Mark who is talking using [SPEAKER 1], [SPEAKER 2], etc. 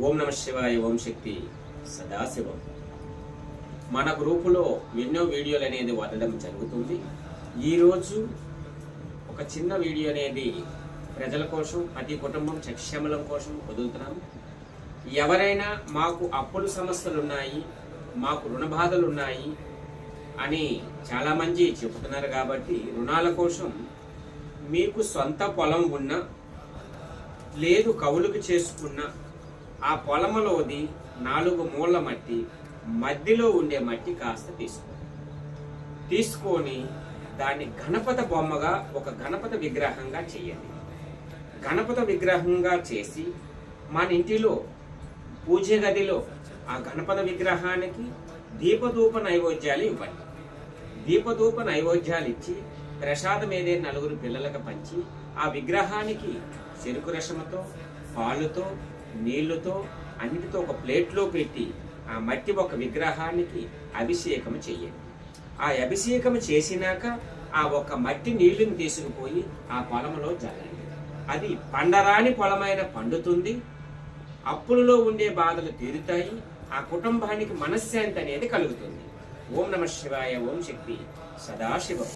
[SPEAKER 1] ఓం నమ శివాయ, ఓం శక్తి సదాశివం. మన గ్రూపులో ఎన్నో వీడియోలు అనేది వదలడం జరుగుతుంది. ఈరోజు ఒక చిన్న వీడియో అనేది ప్రజల కోసం, ప్రతి కుటుంబం సక్షేమలం కోసం వదులుతున్నాము. ఎవరైనా మాకు అప్పుల సమస్యలు ఉన్నాయి, మాకు రుణ బాధలు ఉన్నాయి అని చాలామంది చెబుతున్నారు. కాబట్టి రుణాల కోసం మీకు సొంత పొలం ఉన్నా లేదు కవులుకు చేసుకున్న ఆ పొలంలోది 4 మూల మట్టి, మధ్యలో ఉండే మట్టి కాస్త తీసుకొని దాన్ని గణపతి బొమ్మగా, ఒక గణపతి విగ్రహంగా చేయండి. గణపతి విగ్రహంగా చేసి మన ఇంటిలో పూజ గదిలో ఆ గణపతి విగ్రహానికి దీపధూప నైవేద్యాలు ఇవ్వండి. దీపధూప నైవేద్యాలు ఇచ్చి ప్రసాదం ఏదైనా 4 పిల్లలకు పంచి ఆ విగ్రహానికి చెరుకు రసముతో, పాలుతో, నీళ్లతో అన్నిటితో ఒక ప్లేట్లో పెట్టి ఆ మట్టి ఒక విగ్రహానికి అభిషేకం చెయ్యండి. ఆ అభిషేకం చేసినాక ఆ ఒక మట్టి నీళ్లను తీసుకుపోయి ఆ పొలంలో జల్లండి. అది పండరాని పొలమైన పండుతుంది. అప్పులలో ఉండే బాధలు తీరుతాయి. ఆ కుటుంబానికి మనశ్శాంతి అనేది కలుగుతుంది. ఓం నమ శివాయ, ఓం శక్తి సదాశివం.